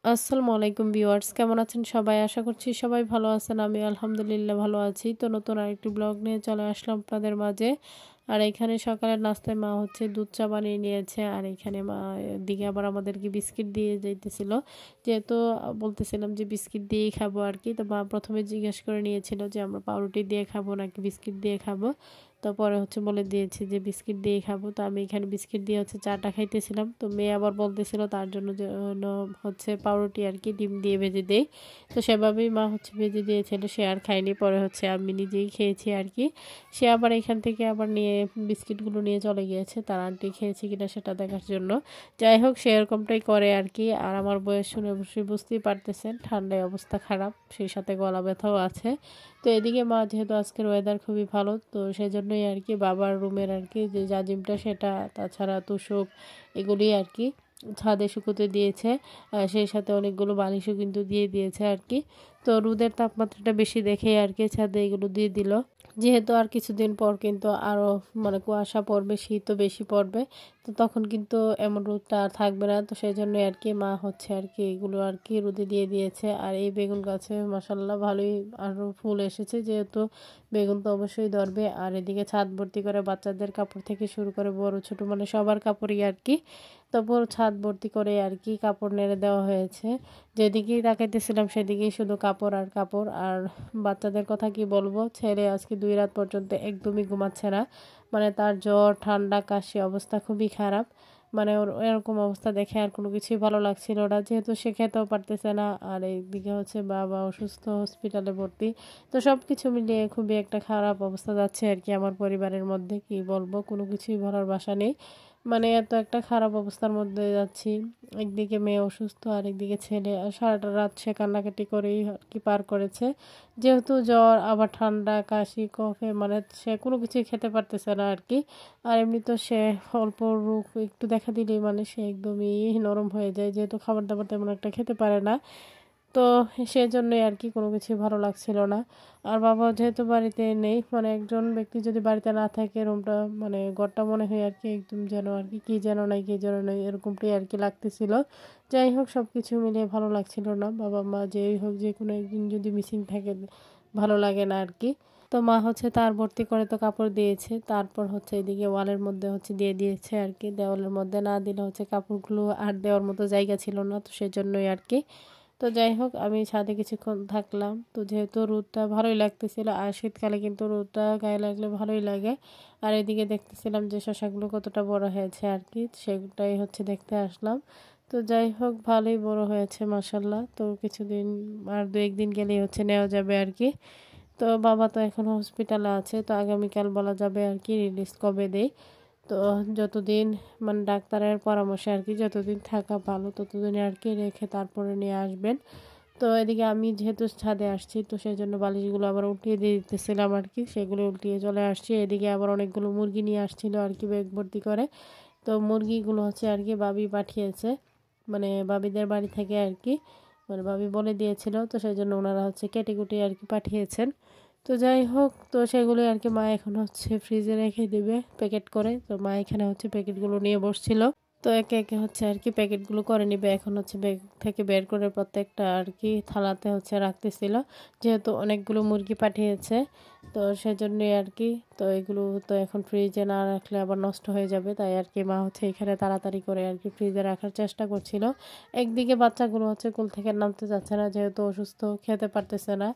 আসসালামু আলাইকুম ভিউয়ার্স, কেমন আছেন সবাই? আশা করছি সবাই ভালো আছেন। আমি আলহামদুলিল্লাহ ভালো আছি। তো নতুন আরেকটি ব্লগ নিয়ে চলে আসলাম আপনাদের মাঝে। আর এখানে সকালের নাস্তায় মা হচ্ছে দুধ চা বানিয়ে নিয়েছে। আর এখানে মা এদিকে আবার আমাদেরকে বিস্কিট দিয়ে যাইতেছিল। যেহেতু বলতেছিলাম যে বিস্কিট দিয়েই খাবো আরকি। তো মা ১ম এ জিজ্ঞেস করে নিয়েছিল যে আমরা পাউরুটি দিয়ে খাবো নাকি বিস্কিট দিয়ে খাবো। তো পরে হচ্ছে বলে দিয়েছি যে বিস্কিট দিয়েই খাবো। তো আমি এখানে বিস্কিট দিয়ে হচ্ছে চাটা খাইতেছিলাম। তো মেয়ে আবার বলতেছিল তার জন্য হচ্ছে পাউরুটি আরকি ডিম দিয়ে ভেজে দেই। তো সেভাবেই মা হচ্ছে ভেজে দিয়েছিল। সে আর খায়নি। পরে হচ্ছে আমি নিজেই খেয়েছি আরকি। সে আবার এখান থেকে আবার নিয়ে বিস্কিটগুলো নিয়ে চলে গিয়েছে তার আন্টি খেয়েছে কিনা সেটা দেখার জন্য। যাই হোক সে এরকমটাই করে আরকি। আর আমার বয়স শুনে অবশ্যই বুঝতেই পারতেছেন ঠান্ডায় অবস্থা খারাপ। সেই সাথে গলা ব্যথাও আছে। তো এদিকে মা যেহেতু আজকের ওয়েদার খুবই ভালো তো সেজন্যই আরকি বাবার রুমের আরকি যে জাজিমটা সেটা তাছাড়া তোশক এগুলি আরকি ছাদে শুকোতে দিয়েছে। সেই সাথে অনেকগুলো বালিশও কিন্তু দিয়ে দিয়েছে আরকি। তো রোদের তাপমাত্রাটা বেশি দেখেই আরকি ছাদে এগুলো দিয়ে দিল। যেহেতু আর কিছুদিন পর কিন্তু আরো মানে কুয়াশা পড়বে, শীতও বেশি পড়বে। তো তখন কিন্তু এমন রোদটা আর থাকবে না। তো সেজন্যই আরকি মা হচ্ছে আরকি এগুলো আরকি রোদে দিয়ে দিয়েছে। আর এই বেগুন গাছে মাশাআল্লাহ ভালোই আরো ফুল এসেছে। যেহেতু বেগুন তো অবশ্যই ধরবে। আর এদিকে ছাদ ভর্তি করে বাচ্চাদের কাপড় থেকে শুরু করে বড় ছোট মানে সবার কাপড়ই আরকি। তো পুরো ছাদ ভর্তি করে আরকি কাপড় নেড়ে দেওয়া হয়েছে। যেদিকেই তাকাইতেছিলাম সেদিকেই শুধু কাপড় আর কাপড়। আর বাচ্চাদের কথা কি বলবো, ছেলে আজকে ২ রাত পর্যন্ত একদমই ঘুমাচ্ছে না। মানে তার জ্বর, ঠান্ডা, কাশি অবস্থা খুবই খারাপ। মানে ওর এরকম অবস্থা দেখে আর কোনো কিছুই ভালো লাগছিল না। যেহেতু সে খেতেও পারতেছে না। আর এইদিকে হচ্ছে বাবা অসুস্থ, হসপিটালে ভর্তি। তো সবকিছু মিলিয়ে খুবই একটা খারাপ অবস্থা যাচ্ছে আরকি আমার পরিবারের মধ্যে। কি বলবো, কোনো কিছুই বলার ভাষা নেই। মানে এত একটা খারাপ অবস্থার মধ্যে যাচ্ছি। একদিকে মেয়ে অসুস্থ আর একদিকে ছেলে। আর সারাটা রাত সে কান্নাকাটি করেই আরকি পার করেছে। যেহেতু জ্বর আবার ঠান্ডা, কাশি, কফে মানে সে কোনো কিছুই খেতে পারতেছে না আরকি। আর এমনিতেও সে অল্প রোগ একটু দেখা দিলেই মানে সে একদমই নরম হয়ে যায়। যেহেতু খাবার-দাবার তেমন একটা খেতে পারে না। তো সেজন্যই আরকি কোনো কিছুই ভালো লাগছিল না। আর বাবা যেহেতু বাড়িতে নেই, মানে একজন ব্যক্তি যদি বাড়িতে না থাকে রুমটা মানে ঘরটা মনে হয় আরকি একদম যেন আরকি কি যেন নাই, কি যেন নাই এরকমটাই আরকি লাগতেছিল। যাই হোক সবকিছু মিলিয়ে ভালো লাগছিল না। বাবা-মা যেই হোক যেকোনো একদিন যদি মিসিং থাকে ভালো লাগে না আরকি। তো মা হচ্ছে তার ভর্তি করে তো কাপড় দিয়েছে। তারপর হচ্ছে এদিকে ওয়ালের মধ্যে হচ্ছে দিয়ে দিয়েছে আরকি। দেওয়ালের মধ্যে না দিলে হচ্ছে কাপড়গুলো আর দেওয়ার মতো জায়গা ছিল না। তো সেজন্যই আরকি। তো যাই হোক আমি ছাদে কিছুক্ষণ থাকলাম। তো যেহেতু রোদটা ভালোই লাগতেছিল আর শীতকালে কিন্তু রোদটা গায়ে লাগলে ভালোই লাগে। আর এদিকে দেখতেছিলাম যে শসাগুলো কতটা বড় হয়েছে আরকি। সেটাই হচ্ছে দেখতে আসলাম। তো যাই হোক ভালোই বড় হয়েছে মাশাআল্লাহ। তো কিছুদিন আর ২-১ দিন গেলেই হচ্ছে নেওয়া যাবে আরকি। তো বাবা তো এখন হসপিটালে আছে। তো আগামীকাল বলা যাবে আরকি রিলিজ কবে দেয়। তো যতদিন মানে ডাক্তারের পরামর্শে আরকি যতদিন থাকা ভালো ততদিন আরকি রেখে তারপরে নিয়ে আসবেন। তো এদিকে আমি যেহেতু ছাদে আসছি তো সেজন্য বালিশগুলো আবার উল্টিয়ে দিয়ে দিতেছিলাম আরকি। সেগুলো উল্টিয়ে চলে আসছি। এদিকে আবার অনেকগুলো মুরগি নিয়ে আসছিল আরকি ব্যাগ ভর্তি করে। তো মুরগিগুলো হচ্ছে আরকি বাবি পাঠিয়েছে। মানে বাবিদের বাড়ি থেকে আরকি। মানে বাবি বলে দিয়েছিল। তো সেজন্য উনারা হচ্ছে কেটে-কুটে আরকি পাঠিয়েছেন। তো যাই হোক তো সেগুলোই আরকি মা এখন হচ্ছে ফ্রিজে রেখে দিবে প্যাকেট করে। তো মা এখানে হচ্ছে প্যাকেটগুলো নিয়ে বসছিল। তো একে, একে হচ্ছে আরকি প্যাকেটগুলো করে নিবে। এখন হচ্ছে ব্যাগ থেকে বের করে প্রত্যেকটা আরকি থালাতে হচ্ছে রাখতেছিল। যেহেতু অনেকগুলো মুরগি পাঠিয়েছে। তো সেজন্যই আরকি। তো এগুলো তো এখন ফ্রিজে না রাখলে আবার নষ্ট হয়ে যাবে। তাই আরকি মা হচ্ছে এখানে তাড়াতাড়ি করে আরকি ফ্রিজে রাখার চেষ্টা করছিল। একদিকে বাচ্চাগুলো হচ্ছে কোল থেকে নামতে চাচ্ছে না যেহেতু অসুস্থ, খেতে পারতেছে না।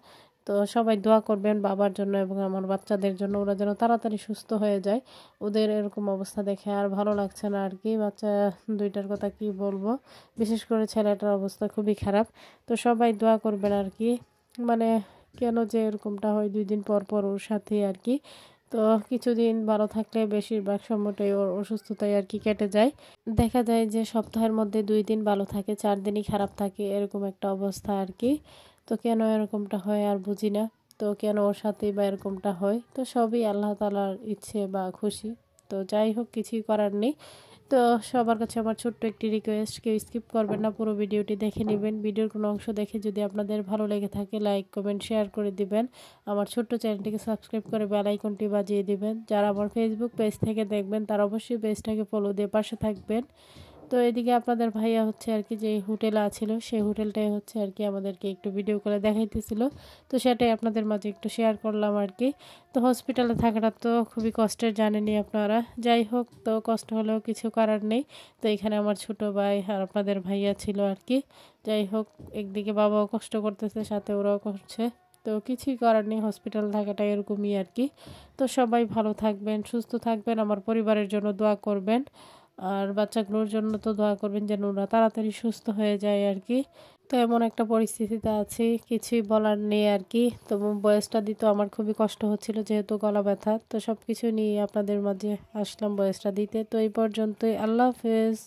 তো সবাই দোয়া করবেন বাবার জন্য এবং আমার বাচ্চাদের জন্য। ওরা যেন তাড়াতাড়ি সুস্থ হয়ে যায়। ওদের এরকম অবস্থা দেখে আর ভালো লাগছে না আরকি। বাচ্চা ২ টার কথা কি বলবো। বিশেষ করে ছেলেটার অবস্থা খুবই খারাপ। তো সবাই দোয়া করবেন আরকি। মানে কেন যে এরকমটা হয় ২ দিন পর, পর ওর সাথেই আরকি। তো কিছুদিন ভালো থাকলে বেশিরভাগ সময়টাই ওর অসুস্থতায় আরকি কেটে যায়। দেখা যায় যে সপ্তাহের মধ্যে ২ দিন ভালো থাকে, ৪ দিনই খারাপ থাকে এরকম একটা অবস্থা আরকি। তো কেন এরকমটা হয় আর বুঝি না। তো কেন ওর সাথেই বা এরকমটা হয়। তো সবই আল্লাহ তাআলার ইচ্ছে বা খুশি। তো যাই হোক কিছুই করার নেই। তো সবার কাছে আমার ছোট্ট একটি রিকোয়েস্ট, কেউ স্কিপ করবেন না, পুরো ভিডিওটি দেখে নিবেন। ভিডিওর কোনো অংশ দেখে যদি আপনাদের ভালো লেগে থাকে লাইক, কমেন্ট, শেয়ার করে দিবেন। আমার ছোট্ট চ্যানেলটিকে সাবস্ক্রাইব করে বেল আইকনটি বাজিয়ে দিবেন। যারা আমার ফেসবুক পেজ থেকে দেখবেন তারা অবশ্যই পেজটাকে ফলো দিয়ে পাশে থাকবেন। তো এদিকে আপনাদের ভাইয়া হচ্ছে আর কি যে হোটেলে আছিল সেই হোটেলটাই হচ্ছে আর কি আমাদেরকে একটু ভিডিও করে দেখাইতেছিল। তো সেটাই আপনাদের মাঝে একটু শেয়ার করলাম আর কি। তো হসপিটালে থাকাটা তো খুবই কষ্টের, জানেনই আপনারা। যাই হোক, তো কষ্ট হলেও কিছু করার নেই। তো এখানে আমার ছোট ভাই আর আপনাদের ভাইয়া ছিল আর কি। যাই হোক, একদিকে বাবাও কষ্ট করতেছে, সাথে ওরাও করছে। তো কিছুই করার নেই, হসপিটাল থাকাটা এরকমই আর কি। তো সবাই ভালো থাকবেন, সুস্থ থাকবেন, আমার পরিবারের জন্য দোয়া করবেন। আর বাচ্চাগুলোর জন্য তো দোয়া করবেন যেন ওরা তাড়াতাড়ি সুস্থ হয়ে যায় আর কি। তো এমন একটা পরিস্থিতিতে আছি, কিছুই বলার নেই আর কি। তো বয়সটা দিতে আমার খুবই কষ্ট হচ্ছিল, যেহেতু গলা ব্যথা। তো সব কিছু নিয়ে আপনাদের মাঝে আসলাম বয়সটা দিতে। তো এই পর্যন্তই, আল্লাহ হাফেজ।